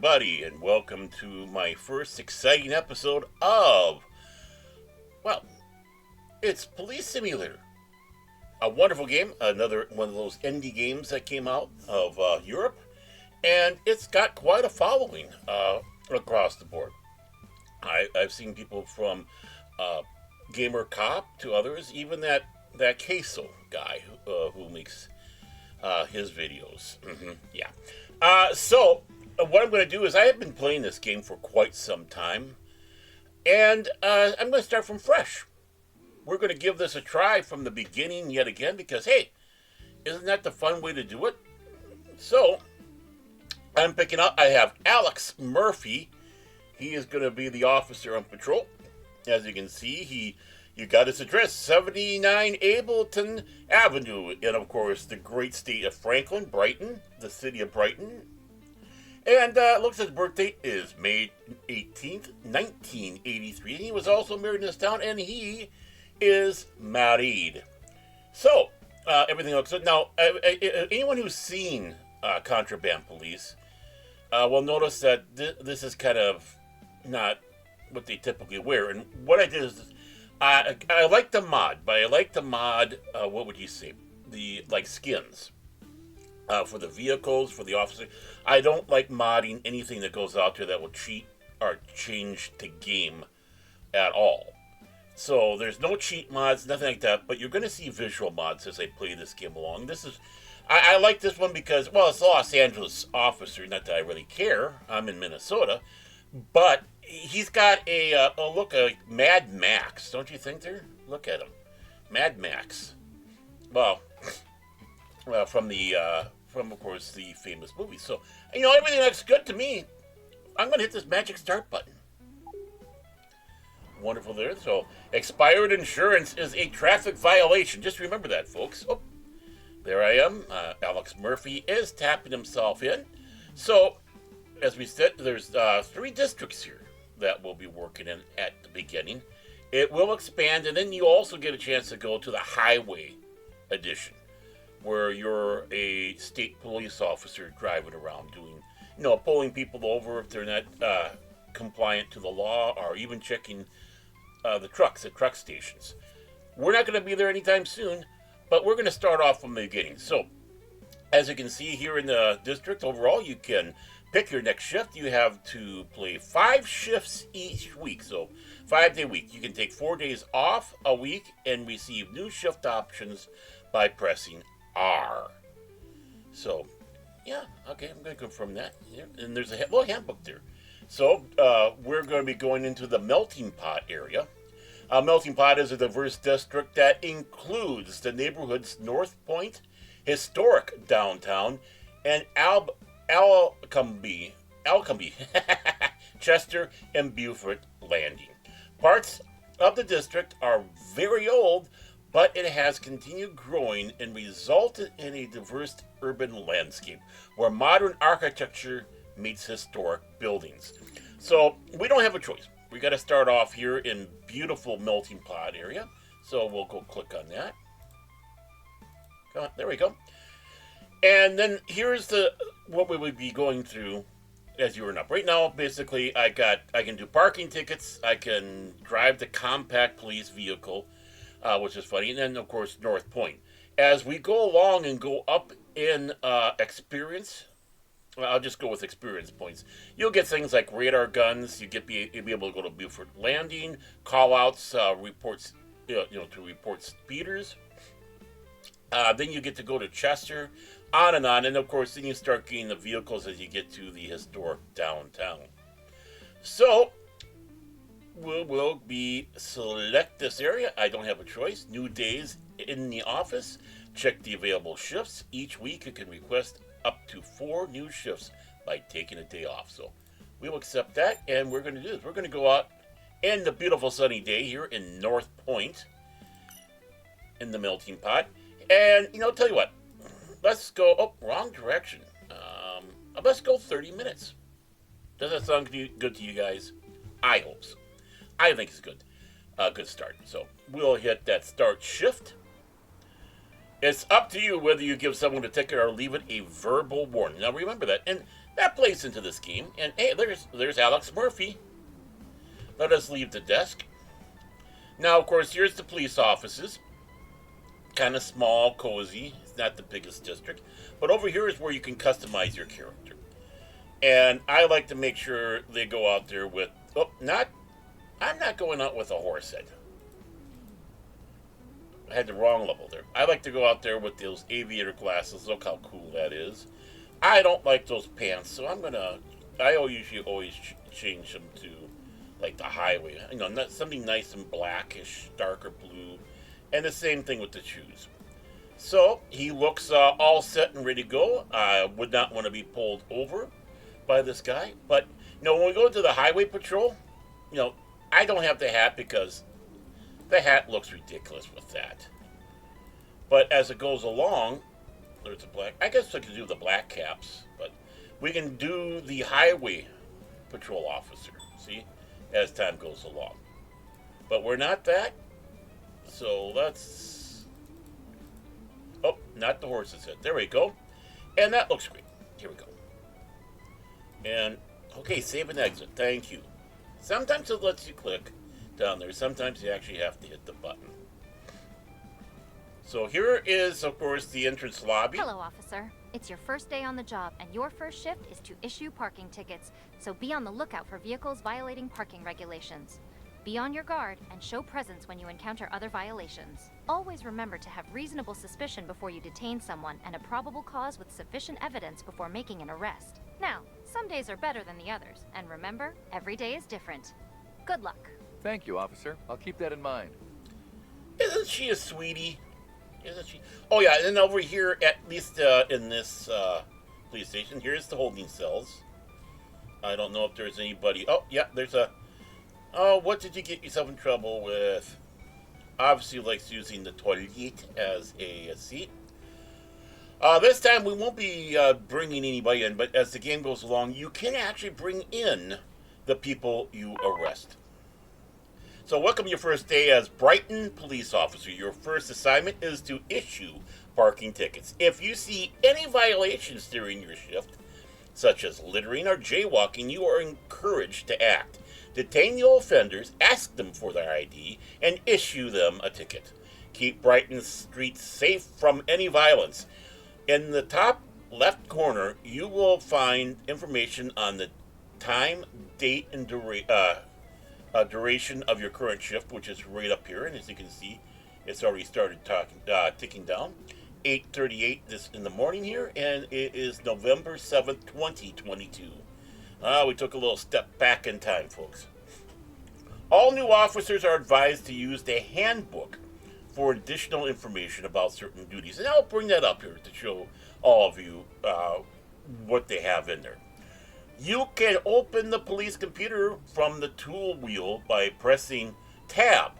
everybody, and welcome to my first exciting episode of, well, it's Police Simulator. A wonderful game, another one of those indie games that came out of Europe, and it's got quite a following across the board. I've seen people from Gamer Cop to others, even that Queso guy who makes his videos. Yeah. So, what I'm going to do is I have been playing this game for quite some time, and I'm going to start from fresh. We're going to give this a try from the beginning yet again because, hey, isn't that the fun way to do it? So, I'm picking up, I have Alex Murphy. He is going to be the officer on patrol. As you can see, you got his address, 79 Ableton Avenue, and of course, the great state of Franklin, Brighton, the city of Brighton. And looks like his birthday is May 18th, 1983. And he was also married in this town, and he is married. So, everything looks good. Now, anyone who's seen Contraband Police will notice that this is kind of not what they typically wear. And what I did is, I like the mod, but I like the mod, what would you say? The, like, skins. For the vehicles, for the officer. I don't like modding anything that goes out there that will cheat or change the game at all. So there's no cheat mods, nothing like that, but you're going to see visual mods as I play this game along. This is, I like this one because, well, it's a Los Angeles officer, not that I really care. I'm in Minnesota, but he's got a look like Mad Max, don't you think there? Look at him. Mad Max. Well, from of course the famous movie. So, everything looks good to me. I'm going to hit this magic start button. Wonderful there. So, expired insurance is a traffic violation. Just remember that, folks. Oh, there I am. Alex Murphy is tapping himself in. So, as we said, there's 3 districts here that we'll be working in at the beginning. It will expand, and then you also get a chance to go to the highway edition, where you're a state police officer driving around doing, pulling people over if they're not compliant to the law, or even checking the trucks at truck stations. We're not going to be there anytime soon, but we're going to start off from the beginning. So, as you can see here in the district, overall, you can pick your next shift. You have to play 5 shifts each week, so 5-day week. You can take 4 days off a week and receive new shift options by pressing R. So, yeah, okay, I'm going to confirm that. Yeah. And there's a little handbook there. So, we're going to be going into the Melting Pot area. Melting Pot is a diverse district that includes the neighborhoods North Point, historic downtown, and Alcombe, Chester, and Beaufort Landing. Parts of the district are very old, but it has continued growing and resulted in a diverse urban landscape where modern architecture meets historic buildings. So we don't have a choice. We got to start off here in beautiful Melting Pot area. So we'll go click on that. There we go. And then here's what we would be going through as you earn up. Right now, basically, I can do parking tickets. I can drive the compact police vehicle, which is funny. And then, of course, North Point. As we go along and go up in experience, I'll just go with experience points. You'll get things like radar guns. You'll be able to go to Beaufort Landing, call-outs, reports, to report speeders. Then you get to go to Chester, on, and of course, then you start getting the vehicles as you get to the historic downtown. So, we'll select this area. I don't have a choice. New days in the office. Check the available shifts. Each week, you can request up to 4 new shifts by taking a day off. So, we'll accept that, and we're going to do this. We're going to go out in the beautiful sunny day here in North Point, in the Melting Pot. And, tell you what, let's go, wrong direction. Let's go 30 minutes. Does that sound good to you guys? I hope so. I think it's good. Good start. So we'll hit that start shift. It's up to you whether you give someone a ticket or leave it a verbal warning. Now remember that. And that plays into this game. And hey, there's Alex Murphy. Let us leave the desk. Now, of course, here's the police offices. Kind of small, cozy. It's not the biggest district. But over here is where you can customize your character. And I like to make sure they go out there with... I'm not going out with a horse head. I had the wrong level there. I like to go out there with those aviator glasses. Look how cool that is. I don't like those pants, so I usually always change them to like the highway. Something nice and blackish, darker blue. And the same thing with the shoes. So he looks all set and ready to go. I would not want to be pulled over by this guy. But when we go to the highway patrol, I don't have the hat because the hat looks ridiculous with that. But as it goes along, there's a black. I guess I could do the black caps, but we can do the highway patrol officer. See, as time goes along. But we're not that. So let's. Oh, not the horse's head. There we go. And that looks great. Here we go. And okay, save and exit. Thank you. Sometimes it lets you click down there. Sometimes you actually have to hit the button. So here is, of course, the entrance lobby. Hello, officer. It's your first day on the job, and your first shift is to issue parking tickets. So be on the lookout for vehicles violating parking regulations. Be on your guard and show presence when you encounter other violations. Always remember to have reasonable suspicion before you detain someone and a probable cause with sufficient evidence before making an arrest. Now, some days are better than the others, and remember, every day is different. Good luck. Thank you, officer. I'll keep that in mind. Isn't she a sweetie? Isn't she? Oh yeah, and then over here, at least in this police station, here's the holding cells. I don't know if there's anybody. Oh yeah, there's a. Oh, what did you get yourself in trouble with? Obviously likes using the toilet as a seat. This time we won't be bringing anybody in, but as the game goes along, you can actually bring in the people you arrest. So welcome your first day as Brighton police officer. Your first assignment is to issue parking tickets. If you see any violations during your shift, such as littering or jaywalking, you are encouraged to act. Detain the offenders, ask them for their ID, and issue them a ticket. Keep Brighton streets safe from any violence. In the top left corner, you will find information on the time, date, and duration of your current shift, which is right up here. And as you can see, it's already started ticking down. 8:38 this in the morning here, and it is November 7th, 2022. We took a little step back in time, folks. All new officers are advised to use the handbook for additional information about certain duties. And I'll bring that up here to show all of you what they have in there. You can open the police computer from the tool wheel by pressing Tab.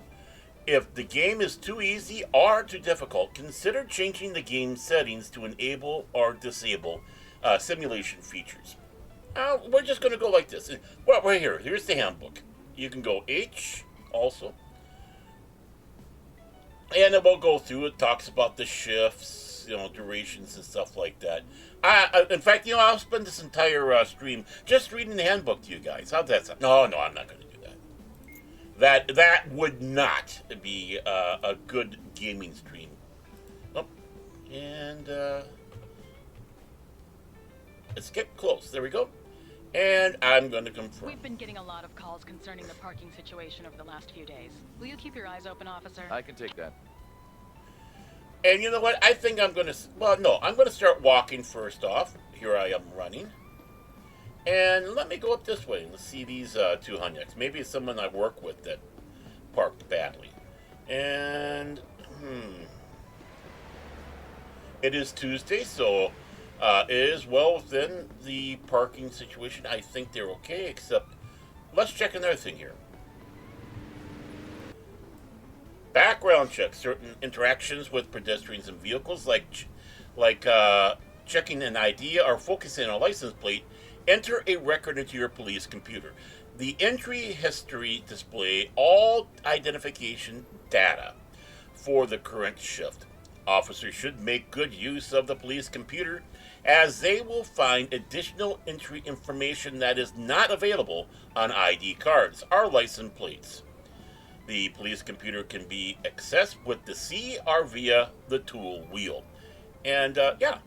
If the game is too easy or too difficult, consider changing the game settings to enable or disable simulation features. We're just going to go like this. Well, right here. Here's the handbook. You can go H also. And it will go through. It talks about the shifts, durations and stuff like that. In fact, I'll spend this entire stream just reading the handbook to you guys. How's that sound? No, I'm not going to do that. That would not be a good gaming stream. Oh, and let's get close. There we go. And I'm going to confirm. We've been getting a lot of calls concerning the parking situation over the last few days. Will you keep your eyes open, officer? I can take that. And you know what? I think I'm going to... Well, no. I'm going to start walking first off. Here I am running. And let me go up this way and let's see these two Hunyaks. Maybe it's someone I work with that parked badly. And... It is Tuesday, so... it is well within the parking situation. I think they're okay, except let's check another thing here. Background check. Certain interactions with pedestrians and vehicles, like checking an ID or focusing on a license plate, enter a record into your police computer. The entry history display all identification data for the current shift. Officers should make good use of the police computer as they will find additional entry information that is not available on ID cards or license plates. The police computer can be accessed with the C or via the tool wheel. And yeah.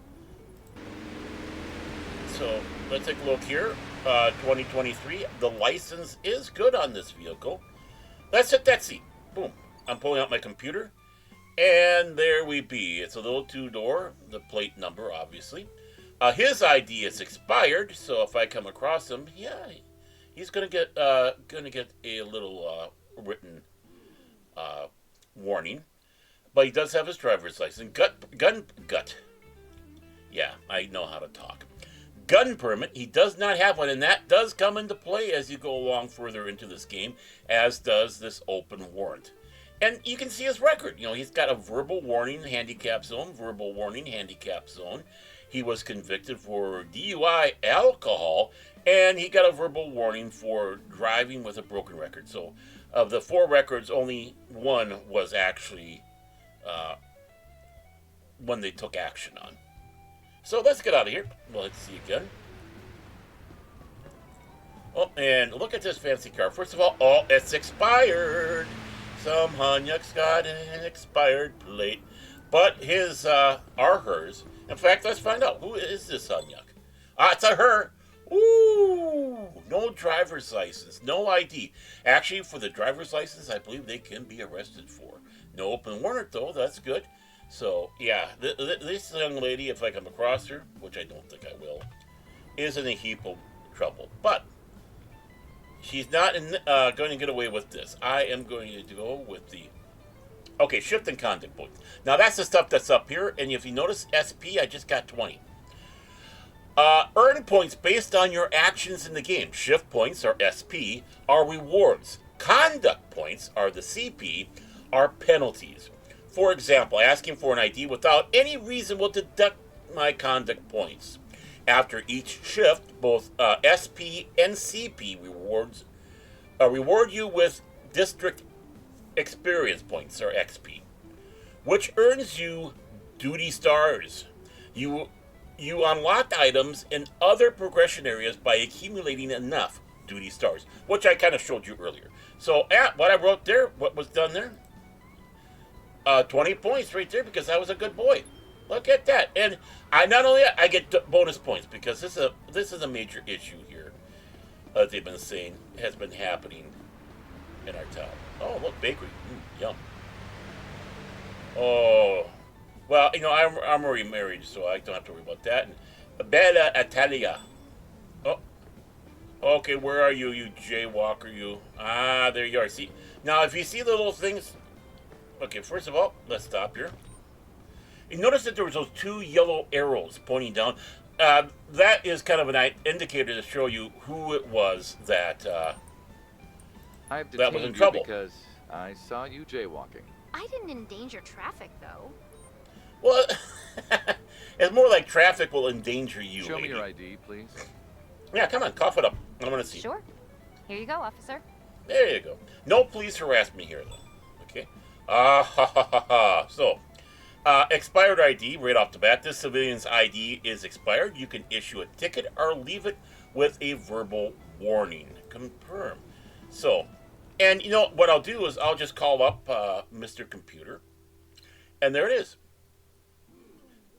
So let's take a look here. 2023. The license is good on this vehicle. Let's hit that seat. Boom. I'm pulling out my computer. And there we be. It's a little two-door. The plate number, obviously. His ID is expired. So if I come across him, yeah, he's gonna get a little written warning. But he does have his driver's license. Gun. Yeah, I know how to talk. Gun permit, he does not have one, and that does come into play as you go along further into this game, as does this open warrant. And you can see his record. You know, he's got a verbal warning, handicap zone, verbal warning, handicap zone. He was convicted for DUI alcohol, and he got a verbal warning for driving with a broken record. So of the 4 records, only one was actually one they took action on. So let's get out of here. Well, let's see again. Oh, and look at this fancy car. First of all, oh, it's expired. Some Hanyuk's got an expired plate. But his are hers. In fact, let's find out. Who is this Hanyuk? It's a her. Ooh, no driver's license, no ID. Actually, for the driver's license, I believe they can be arrested for. No open warrant, though. That's good. So, yeah, this young lady, if I come across her, which I don't think I will, is in a heap of trouble. But she's not going to get away with this. I am going to go with the... Okay, shift and conduct points. Now, that's the stuff that's up here. And if you notice SP, I just got 20. Earn points based on your actions in the game. Shift points, or SP, are rewards. Conduct points, are the CP, are penalties. For example, asking for an ID without any reason will deduct my conduct points. After each shift, both SP and CP rewards reward you with district experience points, or XP, which earns you duty stars. You unlock items in other progression areas by accumulating enough duty stars, which I kind of showed you earlier. So, what I wrote there, what was done there, 20 points right there because I was a good boy. Look at that. And I get bonus points because this is a major issue here. As they've been saying, has been happening in our town. Oh, look, bakery. Yum. Oh, well, you know, I'm already married, so I don't have to worry about that. And Bella Italia. Oh, okay, where are you, you jaywalker, you? Ah, there you are. See, now if you see the little things... Okay, first of all, let's stop here. You notice that there was those 2 yellow arrows pointing down. That is kind of an indicator to show you who it was that I've that was in detained you trouble. because I saw you jaywalking. I didn't endanger traffic, though. Well, it's more like traffic will endanger you. Show me lady. your ID, please. Yeah, come on, cough it up. I want to see. Sure. Here you go, officer. There you go. No police harass me here, though. Okay. So, expired ID, right off the bat. This civilian's ID is expired. You can issue a ticket or leave it with a verbal warning. Confirm. So, and you know what I'll do is I'll just call up Mr. Computer, and there it is.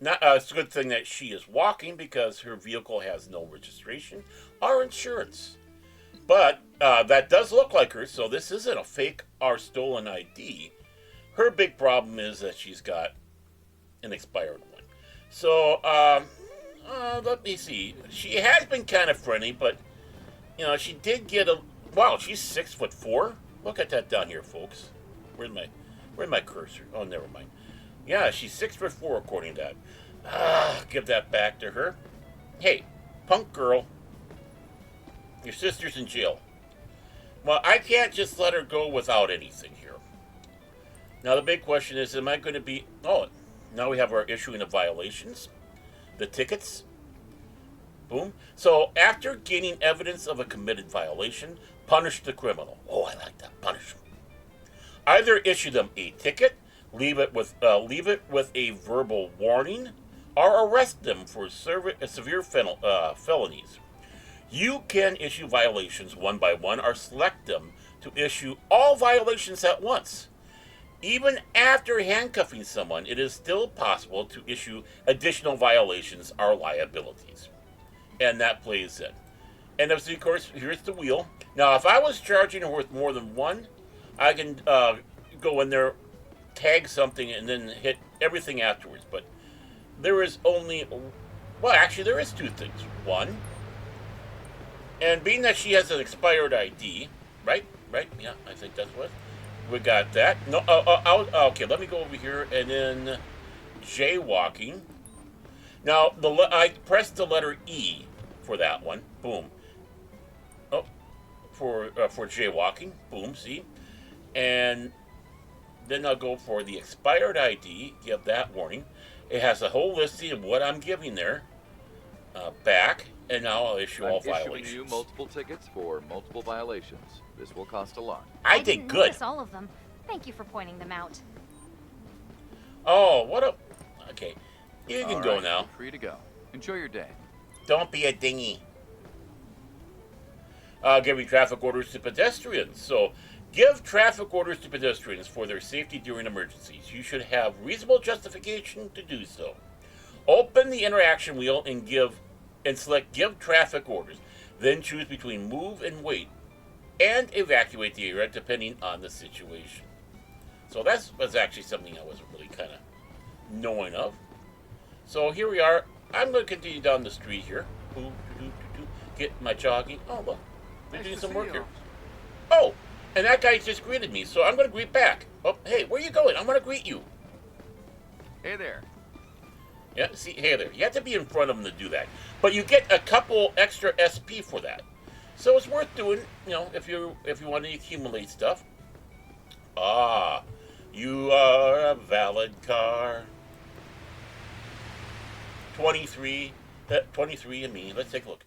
It's a good thing that she is walking because her vehicle has no registration or insurance. But that does look like her, so this isn't a fake or stolen ID. Her big problem is that she's got an expired one. So, let me see. She has been kind of friendly, but, you know, she did get a... Wow, she's 6'4". Look at that down here, folks. Where's my cursor? Oh, never mind. Yeah, she's 6'4", according to that. Give that back to her. Hey, punk girl. Your sister's in jail. Well, I can't just let her go without anything here. Now, the big question is, am I going to be... Oh, now we have our issuing of violations. The tickets. Boom. So, after gaining evidence of a committed violation, punish the criminal. Oh, I like that. Punish them. Either issue them a ticket, leave it with a verbal warning, or arrest them for severe felonies. You can issue violations one by one or select them to issue all violations at once. Even after handcuffing someone, it is still possible to issue additional violations or liabilities. And that plays in. And of course, here's the wheel. Now, if I was charging her with more than one, I can go in there, tag something, and then hit everything afterwards. But there is only, well, actually, there is two things. One, and being that she has an expired ID, right? Yeah, I think that's what. We got that. No, okay, let me go over here and then jaywalking. Now, I pressed the letter E for that one. Boom. Oh, for jaywalking. Boom, see? And then I'll go for the expired ID, give that warning. It has a whole listing of what I'm giving there. Back, and now I'll issue all violations. I'm issuing you multiple tickets for multiple violations. This will cost a lot. I did good. Notice all of them. Thank you for pointing them out. Oh, what a... Okay, you can go now. Free to go. Enjoy your day. Don't be a dingy. Giving traffic orders to pedestrians. So, give traffic orders to pedestrians for their safety during emergencies. You should have reasonable justification to do so. Open the interaction wheel and select Give Traffic Orders. Then choose between Move and Wait, and evacuate the area depending on the situation. So that was actually something I wasn't really kind of knowing of. So here we are. I'm going to continue down the street here. Get my jogging. Oh, look. They're doing some work here. Oh, and that guy just greeted me, so I'm going to greet back. Oh, hey, where are you going? I'm going to greet you. Hey there. Yeah, see, hey there. You have to be in front of them to do that. But you get a couple extra SP for that. So it's worth doing, you know, if you want to accumulate stuff. Ah, you are a valid car. 23 and me. Let's take a look.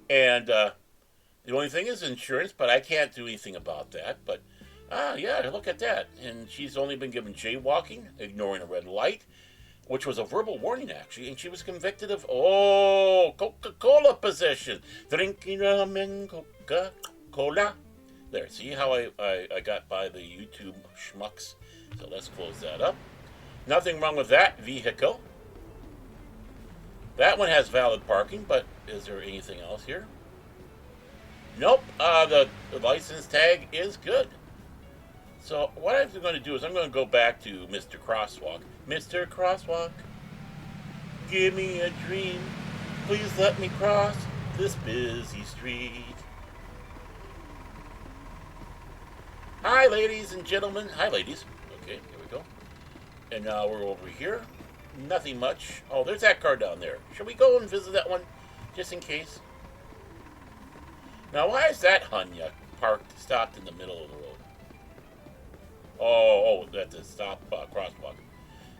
And the only thing is insurance, but I can't do anything about that. But, yeah, look at that. And she's only been given jaywalking, ignoring a red light, which was a verbal warning, actually, and she was convicted of, Coca-Cola possession. Drinking rum and Coca-Cola. There, see how I got by the YouTube schmucks? So let's close that up. Nothing wrong with that vehicle. That one has valid parking, but is there anything else here? Nope, the license tag is good. So what I'm going to do is I'm going to go back to Mr. Crosswalk. Mr. Crosswalk, give me a dream. Please let me cross this busy street. Hi, ladies and gentlemen. Hi, ladies. Okay, here we go. And now we're over here. Nothing much. Oh, there's that car down there. Should we go and visit that one, just in case? Now, why is that Hunya stopped in the middle of the road? Oh, that's a stop crosswalk.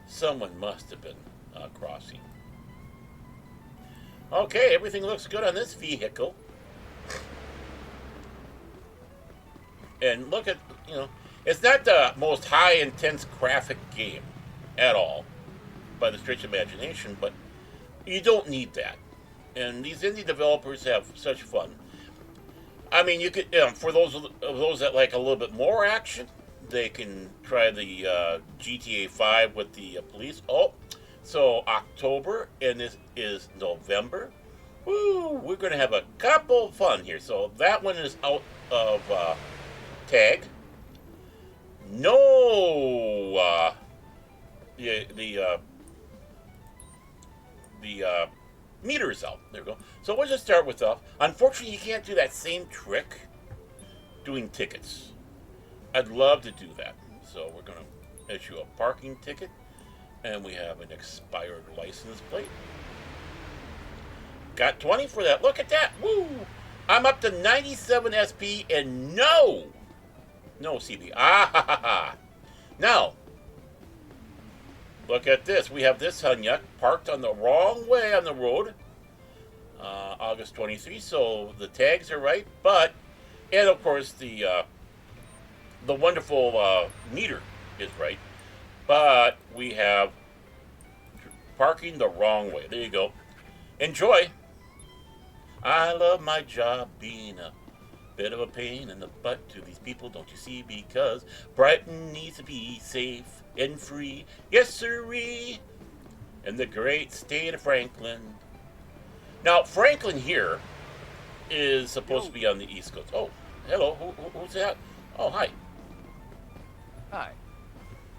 Someone must have been crossing. Okay, everything looks good on this vehicle. And look at, you know, it's not the most high intense graphic game at all, by the stretch of imagination, but you don't need that. And these indie developers have such fun. I mean, you could, for those that like a little bit more action, they can try the GTA 5 with the police. Oh, so October, and this is November. Woo, we're going to have a couple of fun here. So that one is out of tag. No, the meter is out. There we go. So we'll just start with unfortunately, you can't do that same trick doing tickets. I'd love to do that. So we're going to issue a parking ticket, and we have an expired license plate. Got 20 for that. Look at that. Woo! I'm up to 97 SP and no CB. Ah ha ha ha. Now, look at this. We have this Hunyuk parked on the wrong way on the road. August 23. So the tags are right, and of course the wonderful meter is right. But we have Parking the wrong way. There you go. Enjoy. I love my job being a bit of a pain in the butt to these people, don't you see? Because Brighton needs to be safe and free. Yes, sirree. In the great state of Franklin. Now, Franklin here is supposed to be on the East Coast. Oh, hello. Who's that? Oh, hi. Hi.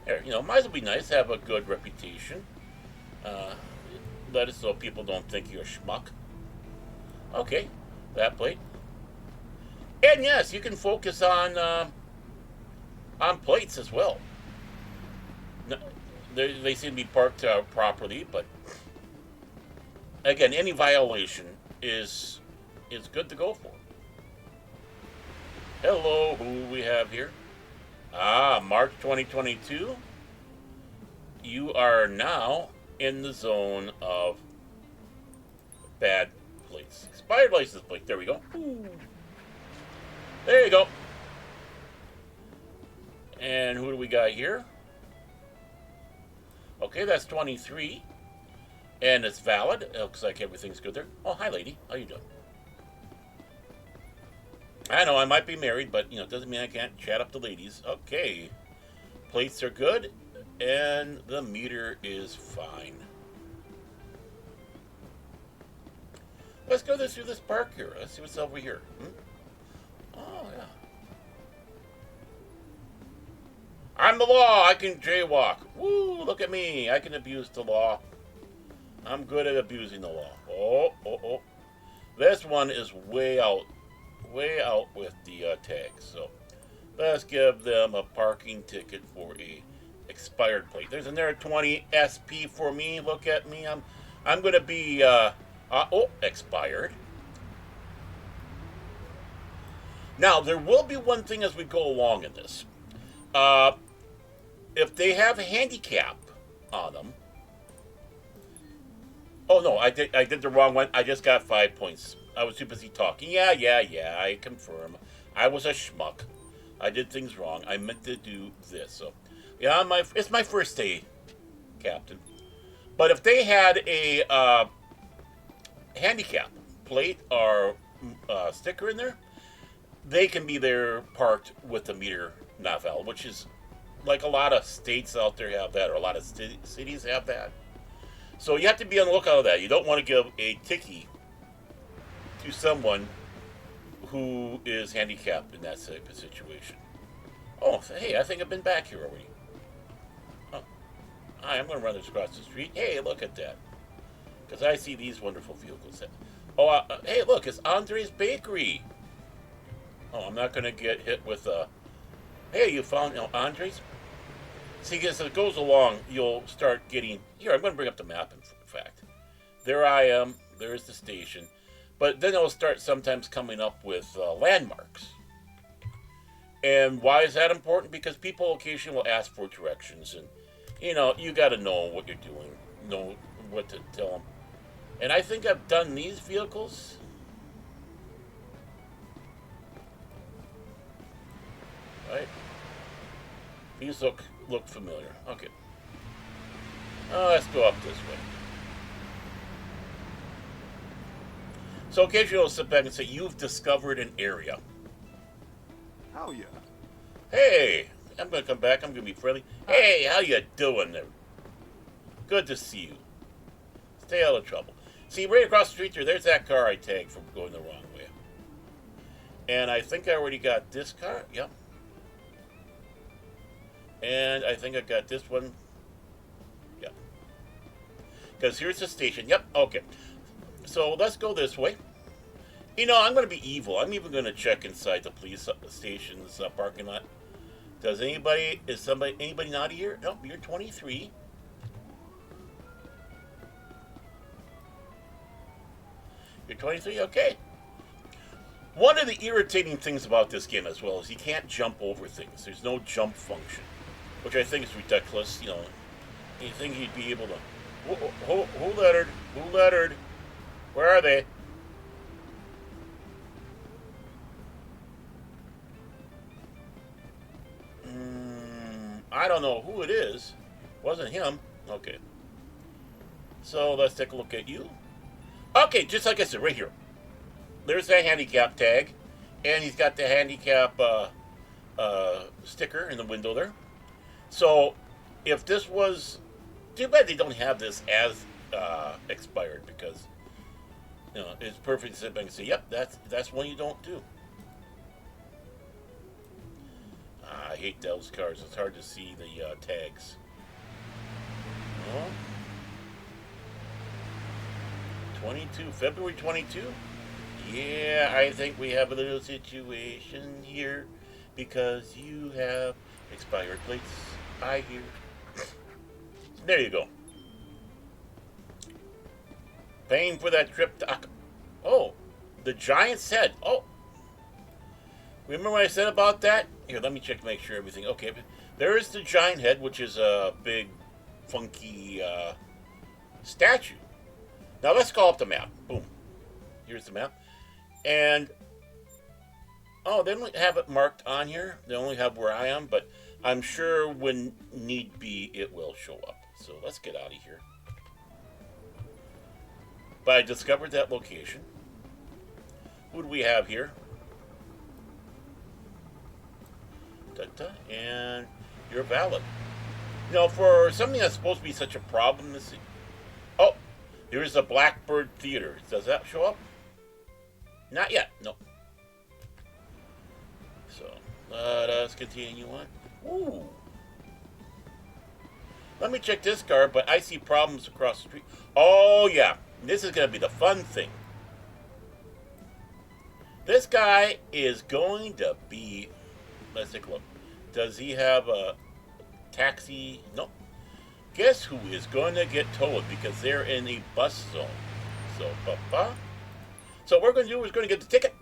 There, might as well be nice, have a good reputation. Let us so people don't think you're a schmuck. Okay, that plate. And yes, you can focus on plates as well. No, they seem to be parked properly, but again, any violation is good to go for. Hello, who we have here? March 2022. You are now in the zone of bad plates. Expired license plate. There we go. Ooh. There you go. And who do we got here? Okay, that's 23. And it's valid. It looks like everything's good there. Oh, hi, lady. How you doing? I know I might be married, but, it doesn't mean I can't chat up the ladies. Okay. Plates are good, and the meter is fine. Let's go through this park here. Let's see what's over here. Oh, yeah. I'm the law. I can jaywalk. Woo, look at me. I can abuse the law. I'm good at abusing the law. Oh. This one is way out with the tags. So let's give them a parking ticket for a expired plate. There's another 20 SP for me. Look at me. I'm going to be expired. Now, there will be one thing as we go along in this. If they have a handicap on them. Oh, no, I did the wrong one. I just got 5 points. I was too busy talking. Yeah, I confirm. I was a schmuck. I did things wrong. I meant to do this. So, yeah, it's my first day, Captain. But if they had a handicap plate or sticker in there, they can be there parked with the meter not valid, which is like a lot of states out there have that, or a lot of cities have that. So you have to be on the lookout for that. You don't want to give a ticket to someone who is handicapped in that type of situation. Oh, hey, I think I've been back here already. Oh. Hi, I'm going to run this across the street. Hey, look at that. Because I see these wonderful vehicles. Oh, hey, look, it's Andre's Bakery. Oh, I'm not going to get hit with hey, you found Andre's? See, as it goes along, you'll start getting... Here, I'm going to bring up the map, in fact. There I am. There's the station. But then it'll start sometimes coming up with landmarks. And why is that important? Because people occasionally will ask for directions. And, you got to know what you're doing. Know what to tell them. And I think I've done these vehicles... Right? These look familiar. Okay. Let's go up this way. So occasionally you'll sit back and say, you've discovered an area. Hell yeah. Hey, I'm going to come back. I'm going to be friendly. Hey, how you doing there? Good to see you. Stay out of trouble. See, right across the street there's that car I tagged from going the wrong way. And I think I already got this car. Yep. And I think I got this one. Yep. Because here's the station. Yep, okay. So let's go this way. I'm going to be evil. I'm even going to check inside the police station's parking lot. Anybody naughty here? Nope, you're 23. You're 23? Okay. One of the irritating things about this game as well is you can't jump over things. There's no jump function, which I think is ridiculous. You think you'd be able to... Who lettered? Who lettered? Where are they? I don't know who it is. Wasn't him. Okay. So let's take a look at you. Okay, just like I said, right here. There's that handicap tag, and he's got the handicap sticker in the window there. So if this was, too bad they don't have this as expired, because it's perfect to sit back and say, yep, that's one you don't do. I hate those cars. It's hard to see the tags. Oh. 22, February 22? Yeah, I think we have a little situation here because you have expired plates. I hear. There you go. Paying for that trip to... Oh, the Giant's head. Oh. Remember what I said about that? Here, let me check to make sure everything... Okay, there is the Giant head, which is a big, funky statue. Now, let's call up the map. Boom. Here's the map. And... Oh, they don't have it marked on here. They only have where I am, but I'm sure when need be, it will show up. So let's get out of here. But I discovered that location. Who do we have here? Da-da, and you're valid. You know, for something that's supposed to be such a problem, this. Oh, here's the Blackbird Theater. Does that show up? Not yet. No. So let us continue on. Ooh. Let me check this car, but I see problems across the street. Oh yeah, this is gonna be the fun thing. This guy is going to be. Let's take a look. Does he have a taxi? No. Guess who is going to get towed because they're in a bus zone. So, So what we're going to do is going to get the ticket.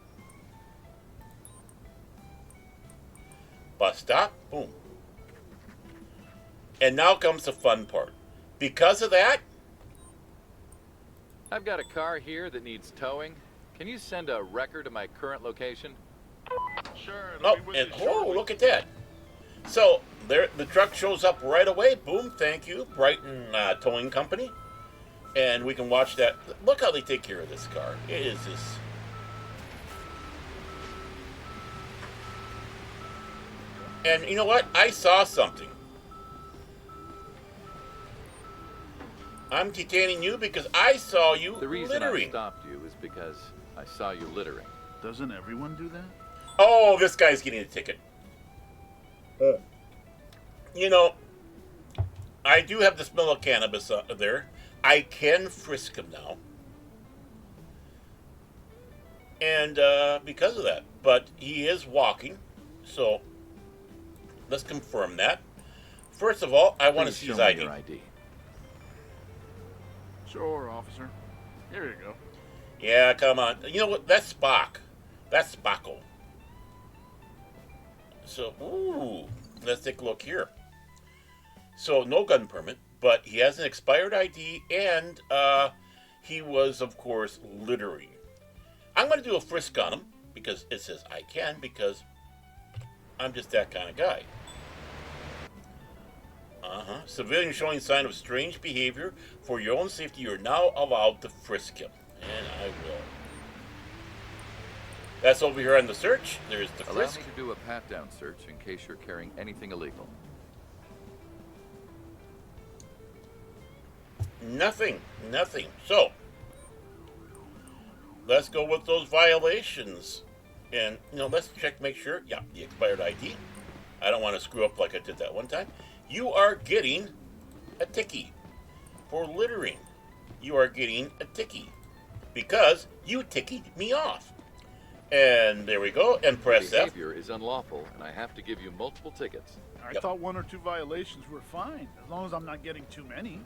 Bus stop. Boom. And now comes the fun part. Because of that... I've got a car here that needs towing. Can you send a record to my current location? Sure. Oh, and oh, look at that. So, there, the truck shows up right away. Boom, thank you, Brighton Towing Company. And we can watch that. Look how they take care of this car. It is this. And you know what? I saw something. I'm detaining you because I saw you The reason littering. I stopped you is because I saw you littering. Doesn't everyone do that? Oh, this guy's getting a ticket. You know, I do have the smell of cannabis there. I can frisk him now. And because of that. But he is walking. So, let's confirm that. First of all, I want to see his ID. Your ID. Sure, officer. Here you go. Yeah, come on. You know what? That's Spock. That's Spocko. So, ooh, let's take a look here. So, no gun permit, but he has an expired ID, and he was, of course, littering. I'm going to do a frisk on him, because it says I can, because I'm just that kind of guy. Civilian showing sign of strange behavior. For your own safety, you're now allowed to frisk him. And I will. That's over here on the search. There's the Allow frisk. me to do a pat-down search in case you're carrying anything illegal. Nothing. So, let's go with those violations. And, let's check, make sure. Yeah, the expired ID. I don't want to screw up like I did that one time. You are getting a ticky for littering. You are getting a ticky because you tickied me off. And there we go. And press F. Behavior is unlawful, and I have to give you multiple tickets. I thought 1 or 2 violations were fine, as long as I'm not getting too many.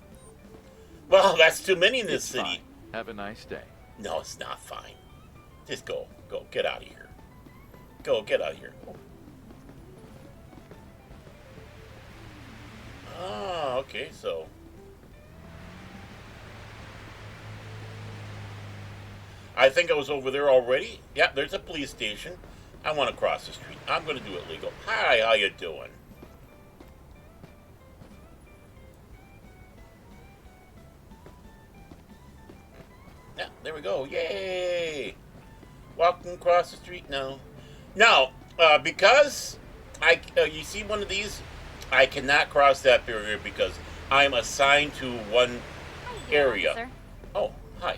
Well, that's too many in this It's city. fine. Have a nice day. No, it's not fine. Just go. Get out of here. Get out of here. Ah, okay, so. I think I was over there already. Yeah, there's a police station. I want to cross the street. I'm going to do it legal. Hi, how you doing? Yeah, there we go. Yay! Walking across the street now. Now, because you see one of these, I cannot cross that barrier because I'm assigned to one area. Officer. Oh, hi.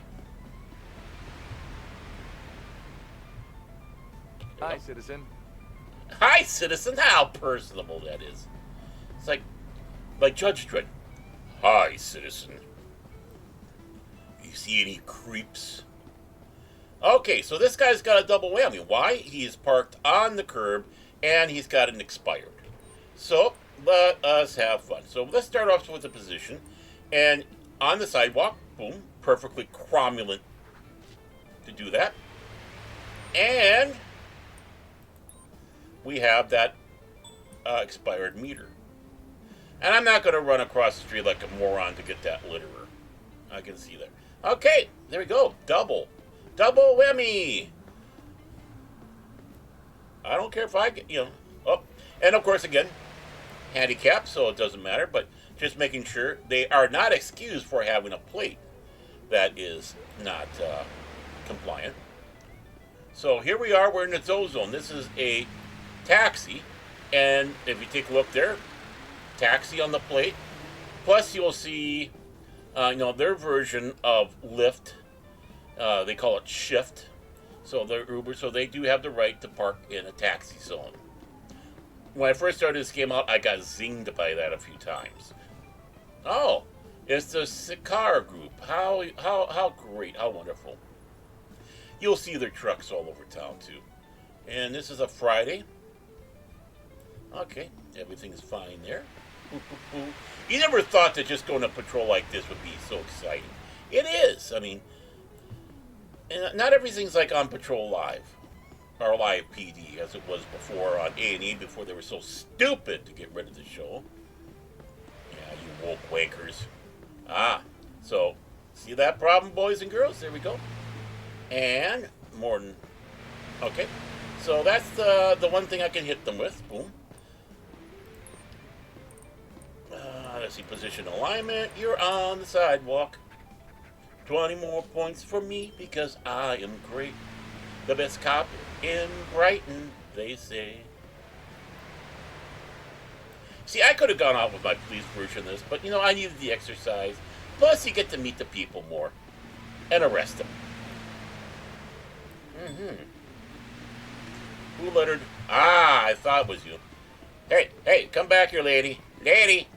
Hi, citizen. Hi, citizen. How personable that is. It's like Judge Dredd. Hi, citizen. You see any creeps? Okay, so this guy's got a double whammy. Why? He is parked on the curb, and he's got an expired. So, let us have fun. So, let's start off with the position. And on the sidewalk, boom, perfectly cromulent to do that. And we have that expired meter. And I'm not going to run across the street like a moron to get that litterer. I can see that. Okay, there we go. Double whammy. I don't care if I get, oh, and of course, again, handicap, so it doesn't matter, but just making sure they are not excused for having a plate that is not compliant. So here we are, we're in the tow zone. This is a taxi, and if you take a look there, taxi on the plate, plus you'll see, their version of Lyft. They call it Shift. So they're Uber, so they do have the right to park in a taxi zone. When I first started this game out, I got zinged by that a few times. Oh, it's the Sicar group. How great, how wonderful. You'll see their trucks all over town too. And this is a Friday. Okay, everything's fine there. You never thought that just going to patrol like this would be so exciting. It is. I mean, not everything's like on Patrol Live, or Live PD, as it was before on A&E, before they were so stupid to get rid of the show. Yeah, you woke wakers. So, see that problem, boys and girls? There we go. And, more than... Okay, so that's the one thing I can hit them with. Boom. Let's see, position alignment. You're on the sidewalk. 20 more points for me because I am great. The best cop in Brighton, they say. See, I could have gone out with my police version of this, but I needed the exercise. Plus, you get to meet the people more and arrest them. Who lettered? I thought it was you. Hey, come back here, lady. Lady!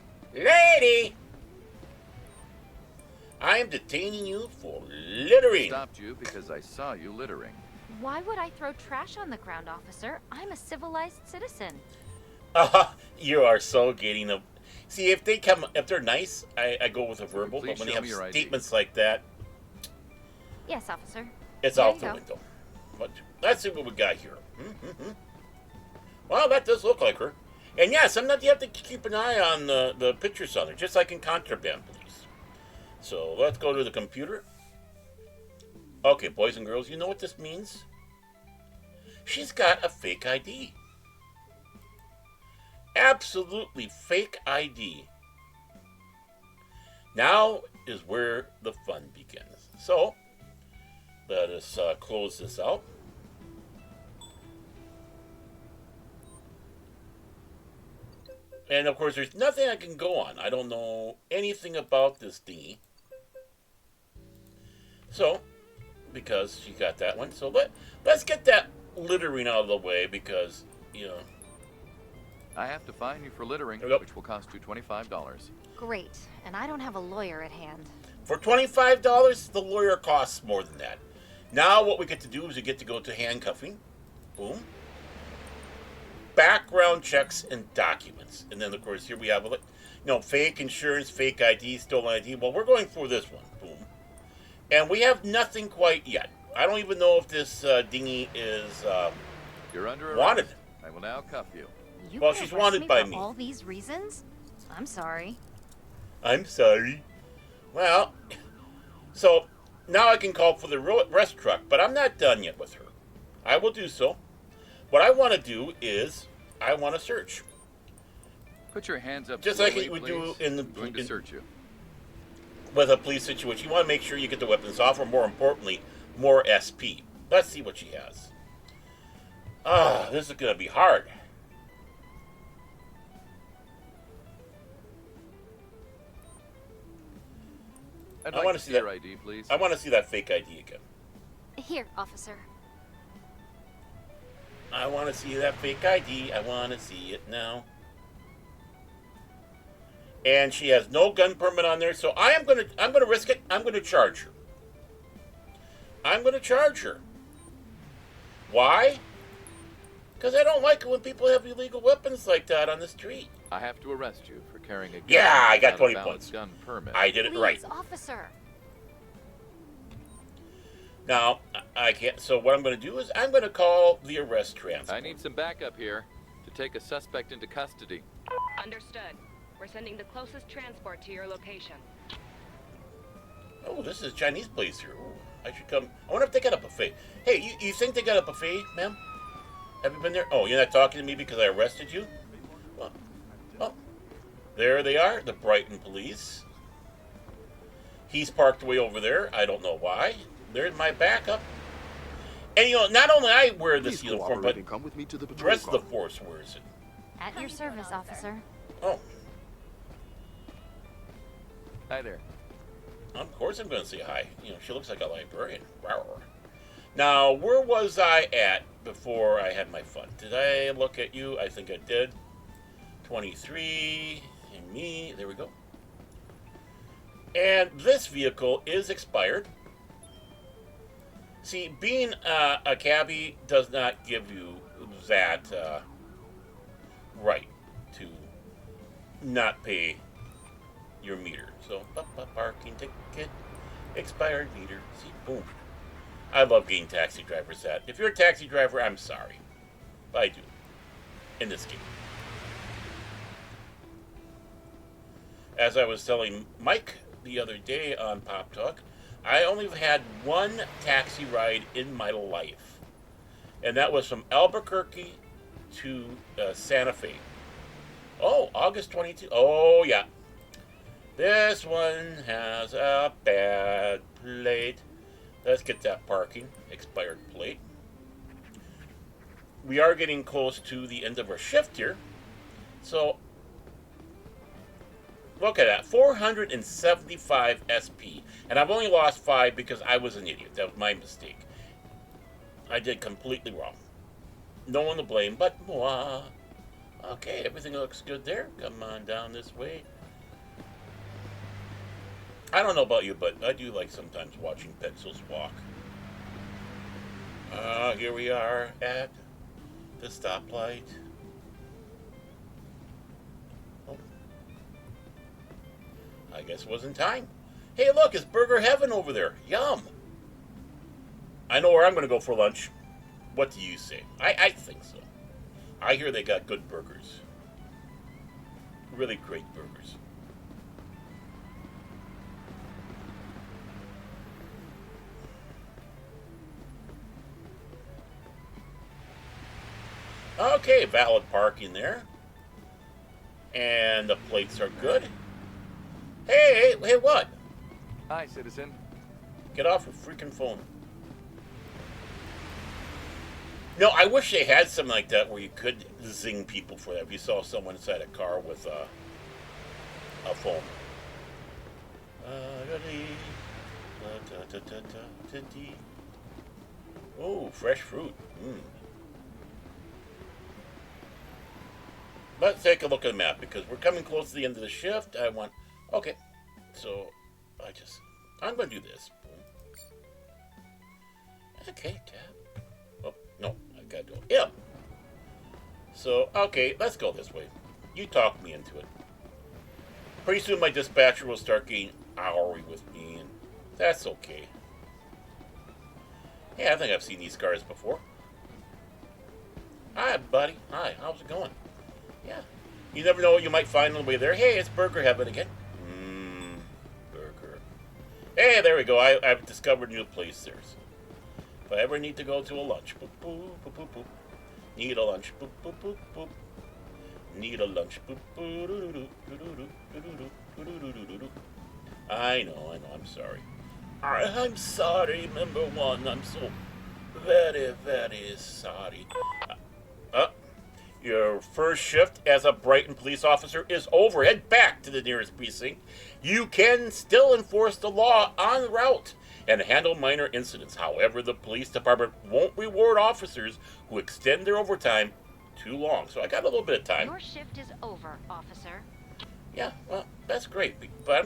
I am detaining you for littering. I stopped you because I saw you littering. Why would I throw trash on the ground, officer? I'm a civilized citizen. You are so getting them. See, if they're nice, I go with a verbal. But when they have statements like that, Yes, officer. it's There out you the go. window. But let's see what we got here. Well, that does look like her. And yeah, sometimes you have to keep an eye on the pictures on her, just like in Contraband Police. So let's go to the computer. Okay, boys and girls, you know what this means? She's got a fake ID. Absolutely fake ID. Now is where the fun begins. So, let us close this out. And of course, there's nothing I can go on. I don't know anything about this dinghy. So, because she got that one. So let's get that littering out of the way because, I have to fine you for littering, Yep. which will cost you $25. Great, and I don't have a lawyer at hand. for $25, the lawyer costs more than that. Now what we get to do is we get to go to handcuffing. Boom. Background checks and documents. And then, of course, here we have, fake insurance, fake ID, stolen ID. Well, we're going for this one. Boom. And we have nothing quite yet. I don't even know if this dinghy is You're under arrest. wanted. I will now cuff you. You Well, can she's arrest wanted me by for me. all these reasons? I'm sorry. I'm sorry. Well, so now I can call for the rest truck, but I'm not done yet with her. I will do so. What I want to do is I want to search. Put your hands up Just like slowly, you would please. do in the- I'm going to search you. with a police situation. You want to make sure you get the weapons off, or more importantly, more SP. Let's see what she has. This is going to be hard. I'd I like want to to see see your that. ID, please. I want to see that fake ID again. Here, officer. I want to see that fake ID. I want to see it now. And she has no gun permit on there, so I'm gonna risk it. I'm gonna charge her. I'm gonna charge her. Why? Because I don't like it when people have illegal weapons like that on the street. I have to arrest you for carrying a gun. Yeah, I got without 20 a valid points. Gun permit. I did it right. Please, officer. Now, I can't. So what I'm going to do is I'm going to call the arrest transfer. I need some backup here to take a suspect into custody. Understood. We're sending the closest transport to your location. Oh, this is a Chinese place here. Ooh, I should come. I wonder if they got a buffet. Hey, you think they got a buffet, ma'am? Have you been there? Oh, you're not talking to me because I arrested you? Well, there they are, the Brighton police. He's parked way over there. I don't know why. There's my backup. And you know, not only I wear this uniform, but come with me to the the rest of the force wears it. At your service, officer. Oh, Hi there. of course I'm going to say hi. You know, she looks like a librarian. Rawr. Now, where was I at before I had my fun? Did I look at you? I think I did. 23, and me. There we go. And this vehicle is expired. See, being a cabbie does not give you that right to not pay your meter. So, parking ticket, expired meter. See, boom. I love getting taxi drivers that. If you're a taxi driver, I'm sorry. But I do. In this game. As I was telling Mike the other day on Pop Talk, I only had one taxi ride in my life. And that was from Albuquerque to Santa Fe. Oh, August 22. Oh, yeah. This one has a bad plate. Let's get that parking. Expired plate. We are getting close to the end of our shift here. So, look at that. 475 SP. And I've only lost 5 because I was an idiot. That was my mistake. I did completely wrong. No one to blame but moi. Okay, everything looks good there. Come on down this way. I don't know about you, but I do like sometimes watching pencils walk. Here we are at the stoplight. Oh. I guess it wasn't time. Hey, look, it's Burger Heaven over there. Yum. I know where I'm going to go for lunch. What do you say? I think so. I hear they got good burgers. Really great burgers. Okay, valid parking there. And the plates are good. Hey, what? Hi, citizen. Get off your freaking phone. No, I wish they had something like that where you could zing people for that if you saw someone inside a car with a phone. Oh, fresh fruit. Let's take a look at the map because we're coming close to the end of the shift. Okay, so I'm going to do this. Okay, tab. Oh, no, I got to do it. Yeah. So, okay, let's go this way. You talked me into it. Pretty soon my dispatcher will start getting hourly with me, and that's okay. Yeah, I think I've seen these cars before. Hi, buddy. Hi, how's it going? Yeah. You never know what you might find on the way there. Hey, it's Burger Heaven again. Burger. Hey, there we go. I've discovered a new place there. So if I ever need to go to a lunch, boop, boop, boop, boop, boop. Need a lunch, boop, boop, boop, boop. Need a lunch, boop, boop, doo, doo, doo, doo, doo, doo, doo, doo, doo, doo, doo, doo, doo. I know, I'm sorry. I'm sorry, number one. I'm so very, very sorry. Uh, your first shift as a Brighton police officer is over. Head back to the nearest precinct. You can still enforce the law en route and handle minor incidents. However, the police department won't reward officers who extend their overtime too long. So I got a little bit of time. Your shift is over, officer. Yeah, well, that's great. But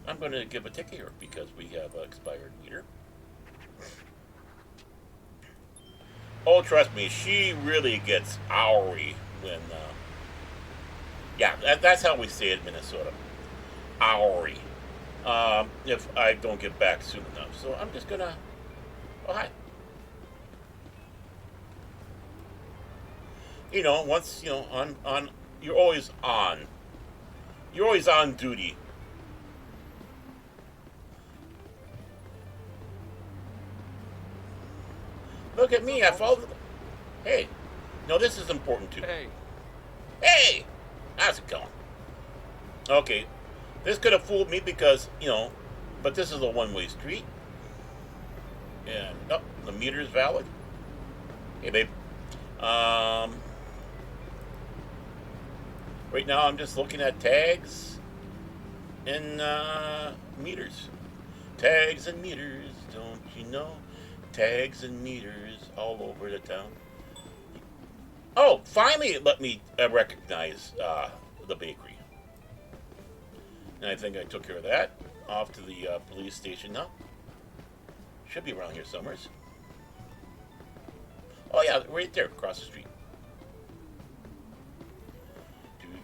I'm gonna give a ticket here because we have an expired meter. Oh, trust me, she really gets oury when. Yeah, that's how we say it in Minnesota. Oury. If I don't get back soon enough, so I'm just gonna. Oh, hi. You know, once on, you're always on. You're always on duty. Look at me, I followed. Hey, no, this is important too. Hey. Hey, how's it going? Okay, this could have fooled me because but this is a one-way street, and the meter is valid. Hey, babe. Right now I'm just looking at tags and meters. Tags and meters, don't you know? Tags and meters all over the town. Oh, finally it let me recognize the bakery. And I think I took care of that. Off to the police station now. Should be around here somewhere. Oh yeah, right there, across the street.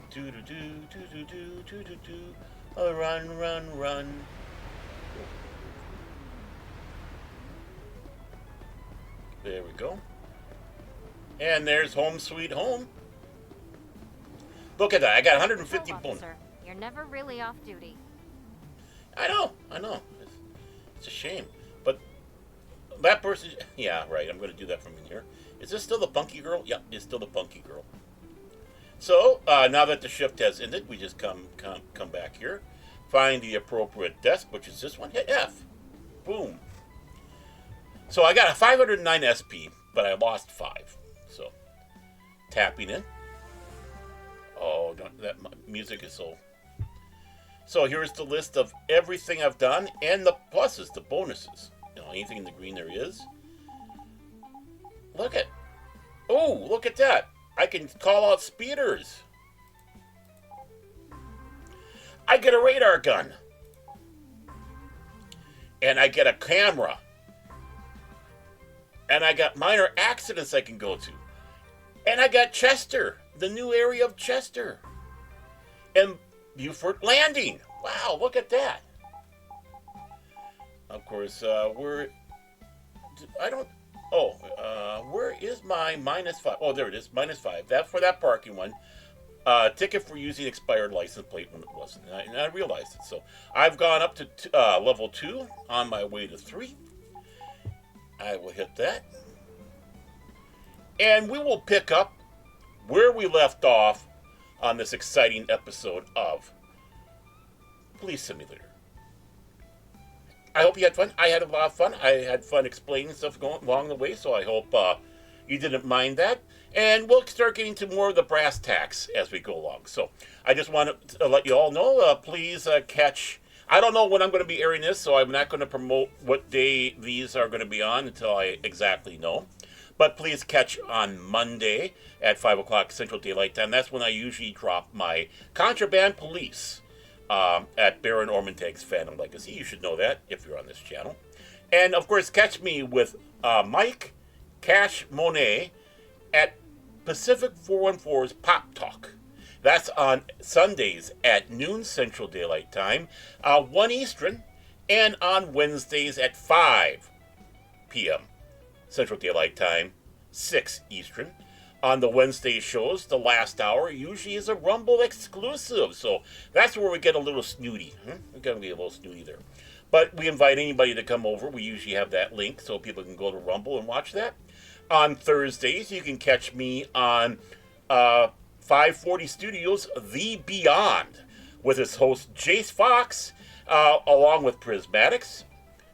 Do do do do do do do do do. Oh, run, run, run. There we go. And there's home sweet home. Look at that. I got 150 points. You're never really off duty. I know. It's a shame. But that person... Yeah, right. I'm going to do that from in here. Is this still the punky girl? Yeah, it's still the punky girl. So, now that the shift has ended, we just come back here. Find the appropriate desk, which is this one. Hit F. Boom. So I got a 509 SP, but I lost 5. So, tapping in. Oh, that music is so... So here's the list of everything I've done and the pluses, the bonuses. Anything in the green there is. Look at... Oh, look at that. I can call out speeders. I get a radar gun. And I get a camera. And I got minor accidents I can go to. And I got Chester, the new area of Chester. And Beaufort Landing. Wow, look at that. Of course, where is my -5? Oh, there it is, -5. That for that parking one. Ticket for using expired license plate when it wasn't. And I realized it. So I've gone up to level 2 on my way to 3. I will hit that. And we will pick up where we left off on this exciting episode of Police Simulator. I hope you had fun. I had a lot of fun. I had fun explaining stuff going along the way, so I hope you didn't mind that. And we'll start getting to more of the brass tacks as we go along. So I just want to let you all know, please catch... I don't know when I'm going to be airing this, so I'm not going to promote what day these are going to be on until I exactly know. But please catch on Monday at 5 o'clock Central Daylight Time. That's when I usually drop my Contraband Police at Baron Orman Tags Fandom Legacy. You should know that if you're on this channel. And, of course, catch me with Mike Cash Monet at Pacific 414's Pop Talk. That's on Sundays at noon Central Daylight Time, 1 Eastern, and on Wednesdays at 5 p.m. Central Daylight Time, 6 Eastern. On the Wednesday shows, the last hour usually is a Rumble exclusive, so that's where we get a little snooty. We're going to be a little snooty there. But we invite anybody to come over. We usually have that link so people can go to Rumble and watch that. On Thursdays, you can catch me on 540 Studios, The Beyond, with its host Jace Fawkes, along with Prismatics,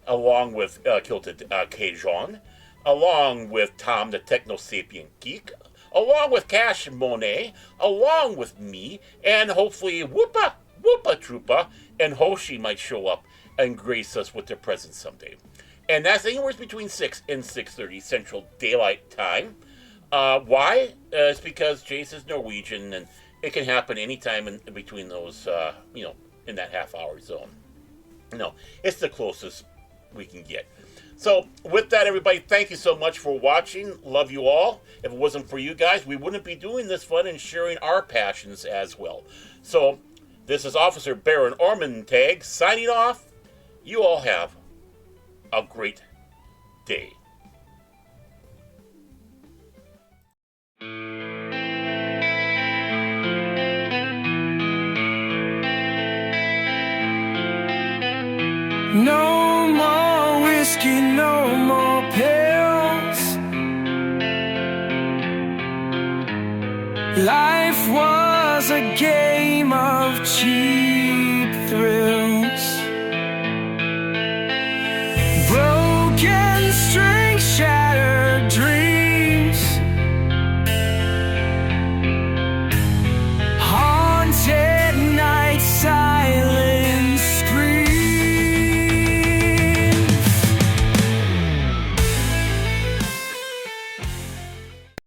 along with Kilted Kjon, along with Tom the Techno Sapient Geek, along with Cash Monet, along with me, and hopefully Whoopa Troopa and Hoshi might show up and grace us with their presence someday. And that's anywhere between 6 and 6:30 Central Daylight Time. Why? It's because Jace is Norwegian, and it can happen anytime in between those, in that half-hour zone. No, it's the closest we can get. So, with that, everybody, thank you so much for watching. Love you all. If it wasn't for you guys, we wouldn't be doing this fun and sharing our passions as well. So, this is Officer Baron Orman Tagge signing off. You all have a great day. No more whiskey, no more pills. Life was a game of cheese.